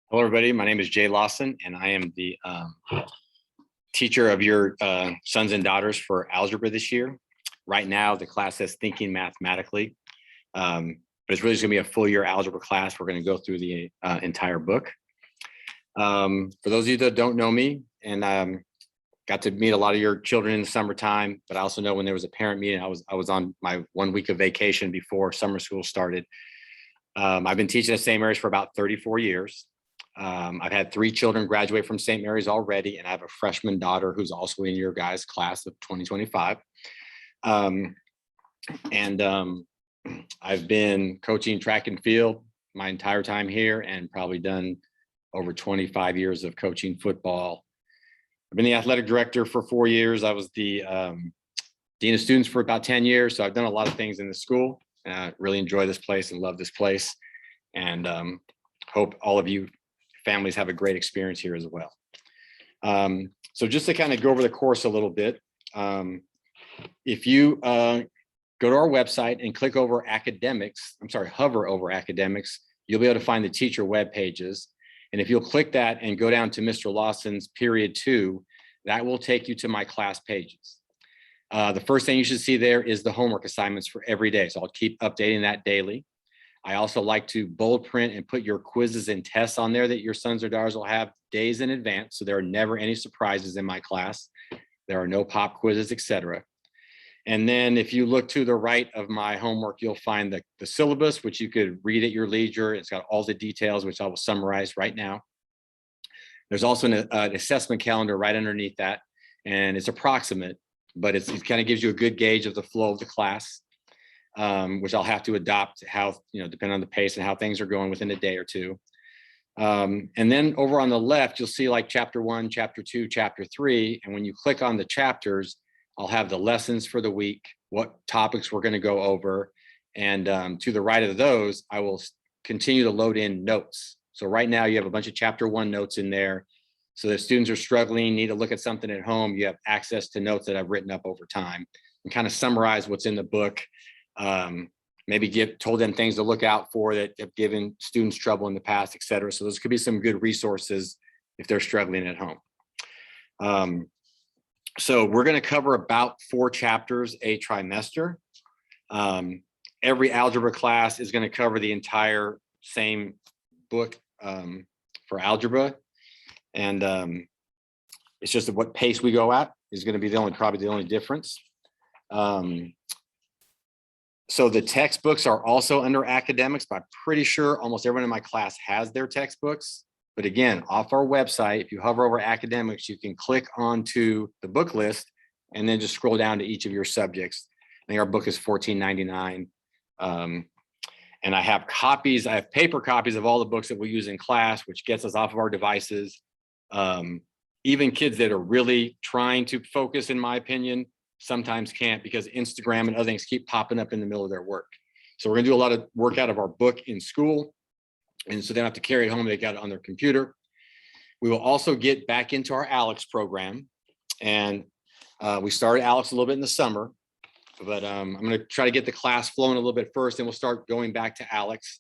Hello, everybody. My name is Jay Lawson, and I am the teacher of your sons and daughters for algebra this year. Right now, the class says thinking mathematically, but it's really just going to be a full year algebra class. We're going to go through the entire book. For those of you that don't know me, and got to meet a lot of your children in the summertime, but I also know when there was a parent meeting, I was on my 1 week of vacation before summer school started. I've been teaching at St. Mary's for about 34 years. I've had 3 children graduate from St. Mary's already, and I have a freshman daughter who's also in your guys' class of 2025. I've been coaching track and field my entire time here and probably done over 25 years of coaching football. I've been the athletic director for 4 years. I was the dean of students for about 10 years. So I've done a lot of things in the school. And I really enjoy this place and love this place. And hope all of you families have a great experience here as well. So just to kind of go over the course a little bit, if you go to our website and click over academics, hover over academics, you'll be able to find the teacher web pages. And if you'll click that and go down to Mr. Lawson's period 2, that will take you to my class pages. The first thing you should see there is the homework assignments for every day. So I'll keep updating that daily. I also like to bold print and put your quizzes and tests on there that your sons or daughters will have days in advance. So there are never any surprises in my class. There are no pop quizzes, etc. And then if you look to the right of my homework, you'll find the syllabus, which you could read at your leisure. It's got all the details, which I will summarize right now. There's also an assessment calendar right underneath that, and it's approximate, but it kind of gives you a good gauge of the flow of the class, which I'll have to adopt depending on the pace and how things are going within a day or two. And then over on the left, you'll see like chapter 1, chapter 2, chapter 3. And when you click on the chapters, I'll have the lessons for the week, what topics we're going to go over. And to the right of those, I will continue to load in notes. So right now you have a bunch of chapter 1 notes in there. So if students are struggling, need to look at something at home, you have access to notes that I've written up over time and kind of summarize what's in the book. Maybe told them things to look out for that have given students trouble in the past, et cetera. So those could be some good resources if they're struggling at home. So we're going to cover about 4 chapters a trimester. Every algebra class is going to cover the entire same book for algebra. And it's just what pace we go at is going to be probably the only difference. So the textbooks are also under academics, but I'm pretty sure almost everyone in my class has their textbooks. But again, off our website, if you hover over academics, you can click onto the book list and then just scroll down to each of your subjects. I think our book is $14.99. And I have paper copies of all the books that we use in class, which gets us off of our devices. Even kids that are really trying to focus, in my opinion, sometimes can't because Instagram and other things keep popping up in the middle of their work. So we're gonna do a lot of work out of our book in school. And so they don't have to carry it home, they got it on their computer. We will also get back into our ALEX program. And we started ALEX a little bit in the summer, but I'm gonna try to get the class flowing a little bit first, and we'll start going back to ALEX.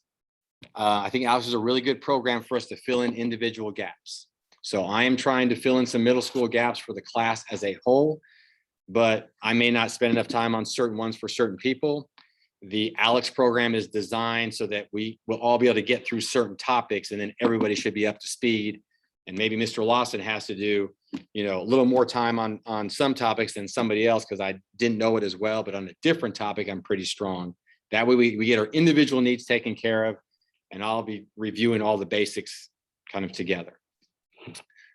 I think ALEX is a really good program for us to fill in individual gaps. So I am trying to fill in some middle school gaps for the class as a whole, but I may not spend enough time on certain ones for certain people. The ALEX program is designed so that we will all be able to get through certain topics, and then everybody should be up to speed. And maybe Mr. Lawson has to do, a little more time on some topics than somebody else because I didn't know it as well, but on a different topic, I'm pretty strong. That way we get our individual needs taken care of, and I'll be reviewing all the basics kind of together.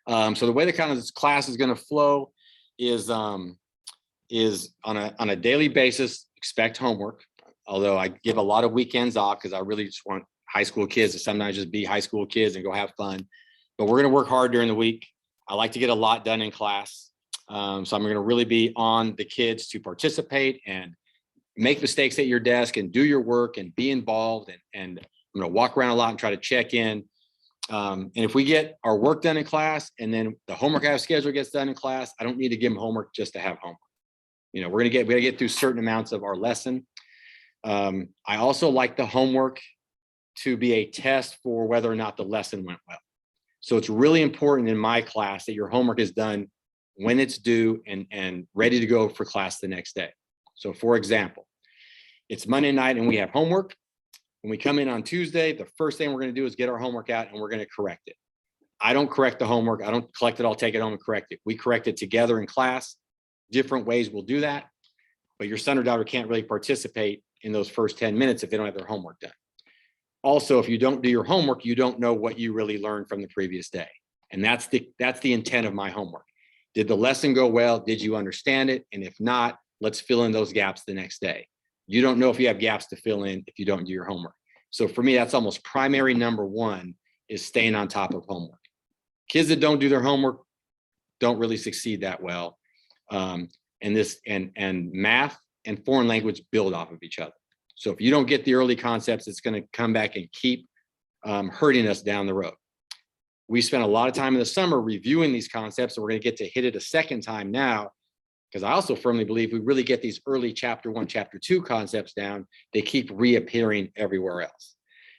So the way the kind of this class is going to flow is on a daily basis. Expect homework, although I give a lot of weekends off because I really just want high school kids to sometimes just be high school kids and go have fun. But we're going to work hard during the week. I like to get a lot done in class. So I'm going to really be on the kids to participate and make mistakes at your desk and do your work and be involved. And I'm going to walk around a lot and try to check in. And if we get our work done in class and then the homework I have scheduled gets done in class, I don't need to give them homework just to have homework. We got to get through certain amounts of our lesson. I also like the homework to be a test for whether or not the lesson went well. So it's really important in my class that your homework is done when it's due and ready to go for class the next day. So for example, it's Monday night and we have homework. When we come in on Tuesday, the first thing we're going to do is get our homework out and we're going to correct it. I don't correct the homework. I don't collect it. I'll take it home and correct it. We correct it together in class. Different ways we'll do that. But your son or daughter can't really participate in those first 10 minutes if they don't have their homework done. Also, if you don't do your homework, you don't know what you really learned from the previous day. And that's the intent of my homework. Did the lesson go well? Did you understand it? And if not, let's fill in those gaps the next day. You don't know if you have gaps to fill in if you don't do your homework. So for me, that's almost primary number one, is staying on top of homework. Kids that don't do their homework don't really succeed that well. And math and foreign language build off of each other. So if you don't get the early concepts, it's going to come back and keep hurting us down the road. We spent a lot of time in the summer reviewing these concepts, and we're going to get to hit it a second time now, because I also firmly believe we really get these early chapter 1, chapter 2 concepts down, they keep reappearing everywhere else.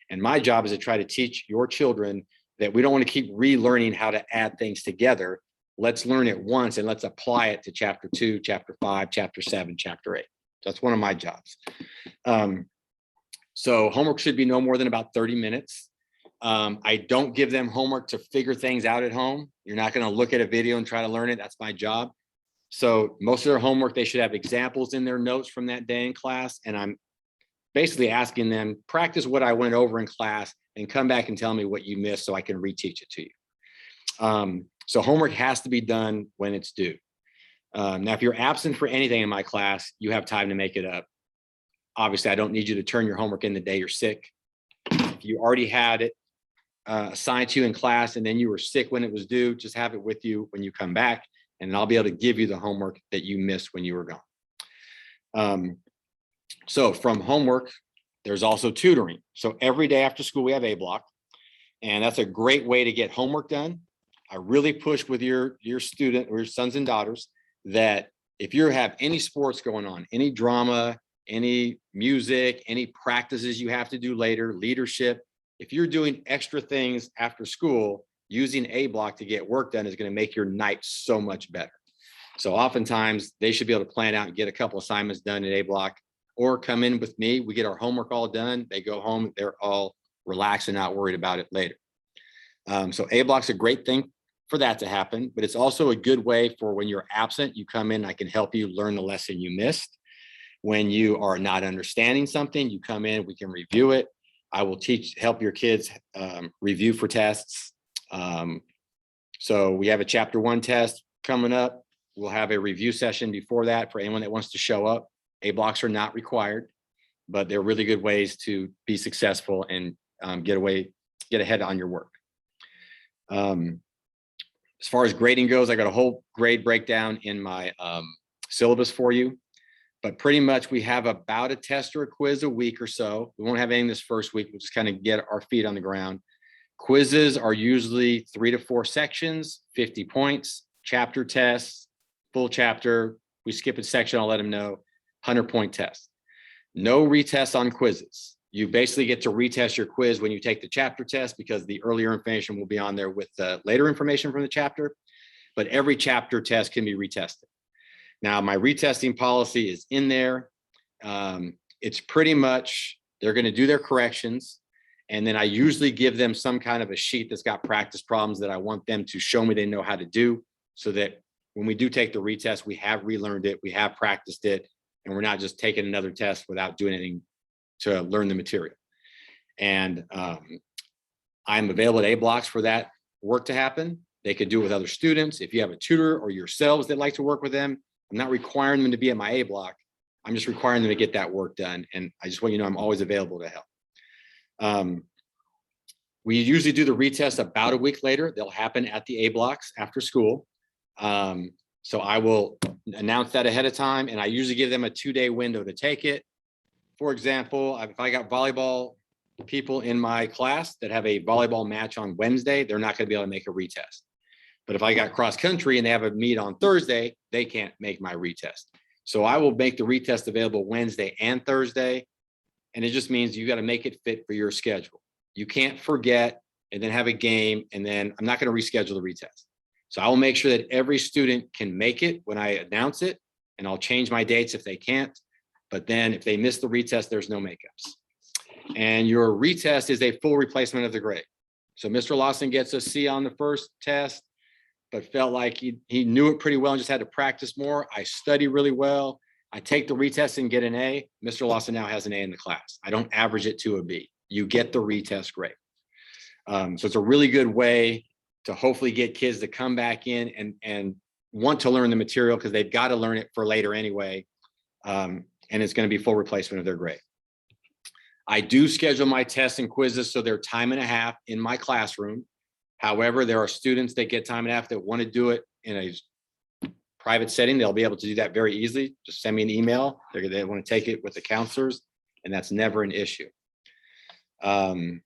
And my job is to try to teach your children that we don't want to keep relearning how to add things together. Let's learn it once and let's apply it to chapter 2, chapter 5, chapter 7, chapter 8. That's one of my jobs. So homework should be no more than about 30 minutes. I don't give them homework to figure things out at home. You're not going to look at a video and try to learn it. That's my job. So most of their homework, they should have examples in their notes from that day in class. And I'm basically asking them, practice what I went over in class and come back and tell me what you missed so I can reteach it to you. So homework has to be done when it's due. Now, if you're absent for anything in my class, you have time to make it up. Obviously, I don't need you to turn your homework in the day you're sick. If you already had it assigned to you in class and then you were sick when it was due, just have it with you when you come back, and I'll be able to give you the homework that you missed when you were gone. So from homework, there's also tutoring. So every day after school, we have A block, and that's a great way to get homework done. I really push with your student or your sons and daughters that if you have any sports going on, any drama, any music, any practices you have to do later, leadership, if you're doing extra things after school, using A block to get work done is going to make your night so much better. So oftentimes they should be able to plan out and get a couple assignments done at A block, or come in with me. We get our homework all done. They go home. They're all relaxed and not worried about it later. So A block's a great thing for that to happen, but it's also a good way for when you're absent, you come in, I can help you learn the lesson you missed. When you are not understanding something, you come in, we can review it. I will help your kids review for tests. So we have a chapter 1 test coming up. We'll have a review session before that for anyone that wants to show up. A blocks are not required, but they're really good ways to be successful and get ahead on your work. As far as grading goes, I got a whole grade breakdown in my syllabus for you. But pretty much we have about a test or a quiz a week or so. We won't have anything this first week. We'll just kind of get our feet on the ground. Quizzes are usually 3 to 4 sections, 50 points, chapter tests, full chapter. We skip a section, I'll let them know, 100-point test. No retest on quizzes. You basically get to retest your quiz when you take the chapter test, because the earlier information will be on there with the later information from the chapter, but every chapter test can be retested. Now, my retesting policy is in there. It's pretty much, they're going to do their corrections. And then I usually give them some kind of a sheet that's got practice problems that I want them to show me they know how to do, so that when we do take the retest, we have relearned it, we have practiced it, and we're not just taking another test without doing anything to learn the material. And I'm available at A blocks for that work to happen. They could do it with other students. If you have a tutor or yourselves that like to work with them, I'm not requiring them to be at my A block. I'm just requiring them to get that work done. And I just want you to know I'm always available to help. We usually do the retest about a week later. They'll happen at the A blocks after school. So I will announce that ahead of time, and I usually give them a 2-day window to take it. For example, if I got volleyball people in my class that have a volleyball match on Wednesday, they're not going to be able to make a retest. But if I got cross country and they have a meet on Thursday, they can't make my retest. So I will make the retest available Wednesday and Thursday. And it just means you got to make it fit for your schedule. You can't forget and then have a game, and then I'm not going to reschedule the retest. So I will make sure that every student can make it when I announce it, and I'll change my dates if they can't. But then if they miss the retest, there's no makeups. And your retest is a full replacement of the grade. So Mr. Lawson gets a C on the first test, but felt like he knew it pretty well and just had to practice more. I study really well. I take the retest and get an A. Mr. Lawson now has an A in the class. I don't average it to a B. You get the retest grade. So it's a really good way to hopefully get kids to come back in and want to learn the material, because they've got to learn it for later anyway. And it's going to be full replacement of their grade. I do schedule my tests and quizzes so they're time and a half in my classroom. However, there are students that get time and a half that want to do it in a private setting. They'll be able to do that very easily. Just send me an email. They want to take it with the counselors, and that's never an issue. And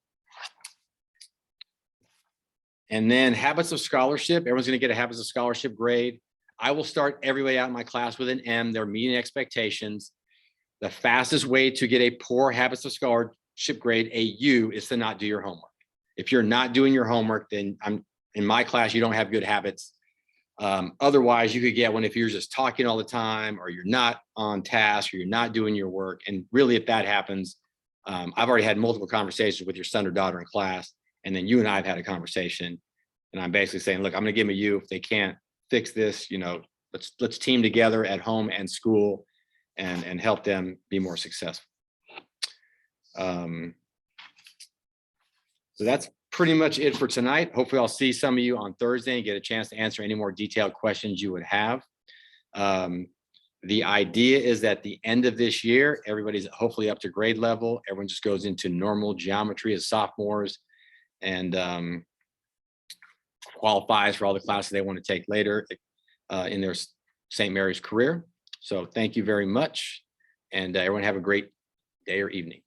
then habits of scholarship. Everyone's going to get a habits of scholarship grade. I will start everybody out in my class with an M. They're meeting expectations. The fastest way to get a poor habits of scholarship grade, a U, is to not do your homework. If you're not doing your homework, then in my class, you don't have good habits. Otherwise, you could get one if you're just talking all the time, or you're not on task, or you're not doing your work. And really, if that happens, I've already had multiple conversations with your son or daughter in class, and then you and I have had a conversation, and I'm basically saying, look, I'm going to give them a U. If they can't fix this, let's team together at home and school and help them be more successful. So that's pretty much it for tonight. Hopefully I'll see some of you on Thursday and get a chance to answer any more detailed questions you would have. The idea is that the end of this year, everybody's hopefully up to grade level. Everyone just goes into normal geometry as sophomores and qualifies for all the classes they want to take later in their St. Mary's career. So thank you very much. And everyone have a great day or evening.